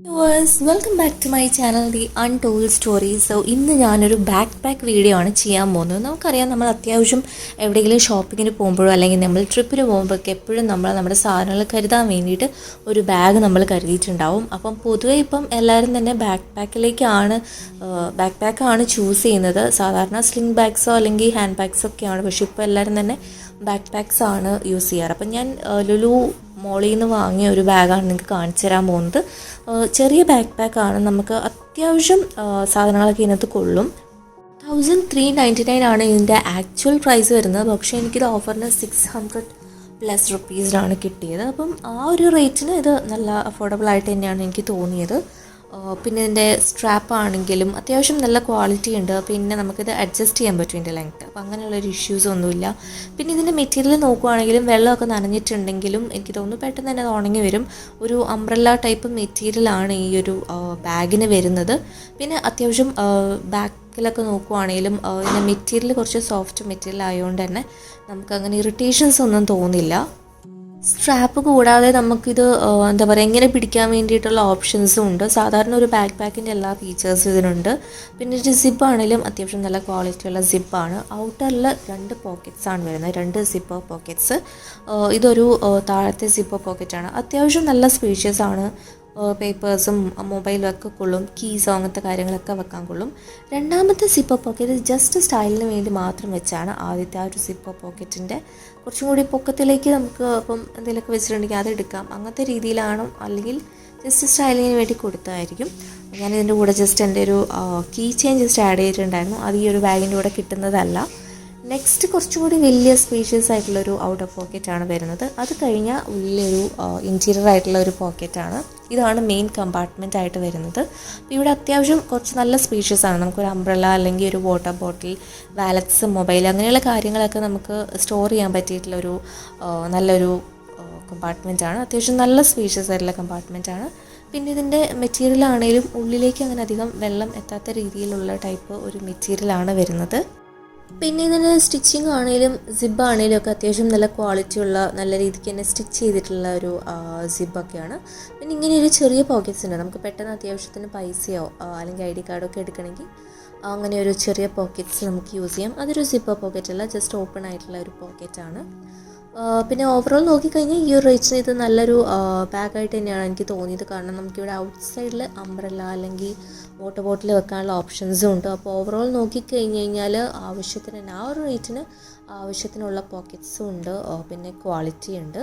Viewers, welcome back to my channel The Untold Stories. So ഇന്ന് ഞാനൊരു back pack video ആണ് ചെയ്യാൻ പോകുന്നത്. നമുക്കറിയാം നമ്മൾ അത്യാവശ്യം എവിടെയെങ്കിലും ഷോപ്പിങ്ങിന് പോകുമ്പോഴോ അല്ലെങ്കിൽ നമ്മൾ ട്രിപ്പിന് പോകുമ്പോഴൊക്കെ എപ്പോഴും നമ്മൾ നമ്മുടെ സാധനങ്ങൾ കരുതാൻ വേണ്ടിയിട്ട് ഒരു ബാഗ് നമ്മൾ കരുതിയിട്ടുണ്ടാവും. അപ്പം പൊതുവേ ഇപ്പം എല്ലാവരും തന്നെ ബാക്ക് പാക്കാണ് ചൂസ് ചെയ്യുന്നത്. സാധാരണ സ്ലിംഗ് ബാഗ്സോ അല്ലെങ്കിൽ ഹാൻഡ് ബാഗ്സൊക്കെയാണ്, പക്ഷേ ഇപ്പോൾ എല്ലാവരും തന്നെ ബാക്ക് പാക്സ് ആണ് യൂസ് ചെയ്യാറ്. അപ്പം ഞാൻ ലുലു മോളിൽ നിന്ന് വാങ്ങിയ ഒരു ബാഗാണ് നിങ്ങൾക്ക് കാണിച്ചു തരാൻ പോകുന്നത്. ചെറിയ ബാക്ക് പാക്കാണ്, നമുക്ക് അത്യാവശ്യം സാധനങ്ങളൊക്കെ ഇതിനകത്ത് കൊള്ളും. 1399 ആണ് ഇതിൻ്റെ ആക്ച്വൽ പ്രൈസ് വരുന്നത്, പക്ഷേ എനിക്കിത് ഓഫറിന് 600+ റുപ്പീസിലാണ് കിട്ടിയത്. അപ്പം ആ ഒരു റേറ്റിന് ഇത് നല്ല അഫോർഡബിൾ ആയിട്ട് തന്നെയാണ് എനിക്ക് തോന്നിയത്. പിന്നെ ഇതിൻ്റെ സ്ട്രാപ്പ് ആണെങ്കിലും അത്യാവശ്യം നല്ല ക്വാളിറ്റി ഉണ്ട്. പിന്നെ നമുക്കിത് അഡ്ജസ്റ്റ് ചെയ്യാൻ പറ്റും ഇതിൻ്റെ ലെങ്ത്ത്, അപ്പോൾ അങ്ങനെയുള്ളൊരു ഇഷ്യൂസ് ഒന്നുമില്ല. പിന്നെ ഇതിൻ്റെ മെറ്റീരിയൽ നോക്കുവാണെങ്കിലും വെള്ളമൊക്കെ നനഞ്ഞിട്ടുണ്ടെങ്കിലും എനിക്ക് തോന്നുന്നു പെട്ടെന്ന് തന്നെ അത് ഉണങ്ങി വരും. ഒരു അംബ്രല്ല ടൈപ്പ് മെറ്റീരിയലാണ് ഈ ഒരു ബാഗിന് വരുന്നത്. പിന്നെ അത്യാവശ്യം ബാക്കിലൊക്കെ നോക്കുവാണെങ്കിലും ഇതിൻ്റെ മെറ്റീരിയൽ കുറച്ച് സോഫ്റ്റ് മെറ്റീരിയൽ ആയതുകൊണ്ട് തന്നെ നമുക്കങ്ങനെ ഇറിറ്റേഷൻസ് ഒന്നും തോന്നില്ല. സ്ട്രാപ്പ് കൂടാതെ നമുക്കിത് എന്താ പറയുക, ഇങ്ങനെ പിടിക്കാൻ വേണ്ടിയിട്ടുള്ള ഓപ്ഷൻസും ഉണ്ട്. സാധാരണ ഒരു ബാക്ക് പാക്കിൻ്റെ എല്ലാ ഫീച്ചേഴ്സും ഇതിനുണ്ട്. പിന്നെ ഒരു സിപ്പാണെങ്കിലും അത്യാവശ്യം നല്ല ക്വാളിറ്റിയുള്ള സിപ്പാണ്. ഔട്ടറിൽ 2 പോക്കറ്റ്സാണ് വരുന്നത്, 2 സിപ്പർ പോക്കറ്റ്സ്. ഇതൊരു താഴത്തെ സിപ്പർ പോക്കറ്റാണ്. അത്യാവശ്യം നല്ല സ്പേഷ്യസ് ആണ്. പേപ്പേഴ്സും മൊബൈലും ഒക്കെ കൊള്ളും, കീസോ അങ്ങനത്തെ കാര്യങ്ങളൊക്കെ വെക്കാൻ കൊള്ളും. രണ്ടാമത്തെ സിപ്പർ പോക്കറ്റ് ജസ്റ്റ് സ്റ്റൈലിന് വേണ്ടി മാത്രം വെച്ചാണ്. ആദ്യത്തെ ആ ഒരു സിപ്പർ പോക്കറ്റിൻ്റെ കുറച്ചും കൂടി പൊക്കത്തിലേക്ക് നമുക്ക് ഇപ്പം എന്തെങ്കിലുമൊക്കെ വെച്ചിട്ടുണ്ടെങ്കിൽ അത് എടുക്കാം, അങ്ങനത്തെ രീതിയിലാണോ, അല്ലെങ്കിൽ ജസ്റ്റ് സ്റ്റൈലിങ്ങിന് വേണ്ടി കൊടുത്തതായിരിക്കും. ഞാനിതിൻ്റെ കൂടെ ജസ്റ്റ് എൻ്റെ ഒരു കീ ചെയിൻ ജസ്റ്റ് ആഡ് ചെയ്തിട്ടുണ്ടായിരുന്നു. അത് ഈ ഒരു ബാഗിൻ്റെ കൂടെ കിട്ടുന്നതല്ല. നെക്സ്റ്റ് കുറച്ചും കൂടി വലിയ സ്പേഷ്യസ് ആയിട്ടുള്ളൊരു ഔട്ടർ പോക്കറ്റാണ് വരുന്നത്. അത് കഴിഞ്ഞാൽ ഉള്ളിലൊരു ഇൻറ്റീരിയർ ആയിട്ടുള്ള ഒരു പോക്കറ്റാണ്. ഇതാണ് മെയിൻ കമ്പാർട്ട്മെൻ്റ് ആയിട്ട് വരുന്നത്. അപ്പോൾ ഇവിടെ അത്യാവശ്യം കുറച്ച് നല്ല സ്പേഷ്യസ് ആണ്. നമുക്കൊരു അംബ്രല്ല അല്ലെങ്കിൽ ഒരു വാട്ടർ ബോട്ടിൽ, വാലറ്റ്സ്, മൊബൈൽ അങ്ങനെയുള്ള കാര്യങ്ങളൊക്കെ നമുക്ക് സ്റ്റോർ ചെയ്യാൻ പറ്റിയിട്ടുള്ളൊരു നല്ലൊരു കമ്പാർട്ട്മെൻറ്റാണ്. അത്യാവശ്യം നല്ല സ്പേഷ്യസ് ആയിട്ടുള്ള കമ്പാർട്ട്മെൻറ്റാണ്. പിന്നെ ഇതിൻ്റെ മെറ്റീരിയൽ ആണെങ്കിലും ഉള്ളിലേക്ക് അങ്ങനെ അധികം വെള്ളം എത്താത്ത രീതിയിലുള്ള ടൈപ്പ് ഒരു മെറ്റീരിയലാണ് വരുന്നത്. പിന്നെ ഇതിന് സ്റ്റിച്ചിങ് ആണെങ്കിലും സിബ് ആണെങ്കിലും ഒക്കെ അത്യാവശ്യം നല്ല ക്വാളിറ്റിയുള്ള, നല്ല രീതിക്ക് തന്നെ സ്റ്റിച്ച് ചെയ്തിട്ടുള്ള ഒരു സിബൊക്കെയാണ്. പിന്നെ ഇങ്ങനെ ഒരു ചെറിയ പോക്കറ്റ്സ് ഉണ്ട്. നമുക്ക് പെട്ടെന്ന് അത്യാവശ്യത്തിന് പൈസയോ അല്ലെങ്കിൽ ID കാർഡൊക്കെ എടുക്കണമെങ്കിൽ അങ്ങനെ ഒരു ചെറിയ പോക്കറ്റ്സ് നമുക്ക് യൂസ് ചെയ്യാം. അതൊരു സിപ്പർ പോക്കറ്റല്ല, ജസ്റ്റ് ഓപ്പൺ ആയിട്ടുള്ള ഒരു പോക്കറ്റാണ്. പിന്നെ ഓവറോൾ നോക്കിക്കഴിഞ്ഞാൽ ഈ ഒരു റേറ്റിന് ഇത് നല്ലൊരു ബാഗായിട്ട് തന്നെയാണ് എനിക്ക് തോന്നിയത്. കാരണം നമുക്കിവിടെ ഔട്ട് സൈഡിൽ അംബ്രല്ല അല്ലെങ്കിൽ വാട്ടർ ബോട്ടിൽ വെക്കാനുള്ള ഓപ്ഷൻസും ഉണ്ട്. അപ്പോൾ ഓവറോൾ നോക്കിക്കഴിഞ്ഞ് കഴിഞ്ഞാൽ ആവശ്യത്തിന് തന്നെ ആ ഒരു റേറ്റിന് ആവശ്യത്തിനുള്ള പോക്കറ്റ്സും ഉണ്ട്, പിന്നെ ക്വാളിറ്റി ഉണ്ട്.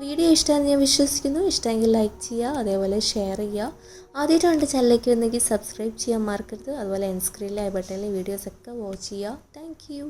വീഡിയോ ഇഷ്ടമാണെന്ന് ഞാൻ വിശ്വസിക്കുന്നു. ഇഷ്ടമെങ്കിൽ ലൈക്ക് ചെയ്യുക, അതേപോലെ ഷെയർ ചെയ്യുക. ആദ്യമായിട്ടാണ് ചാനലിലേക്ക് വന്നെങ്കിൽ സബ്സ്ക്രൈബ് ചെയ്യാൻ മറക്കരുത്. അതുപോലെ എൻസ്ക്രീനിലെ ബട്ടണിലെ വീഡിയോസൊക്കെ വാച്ച് ചെയ്യുക. Thank you.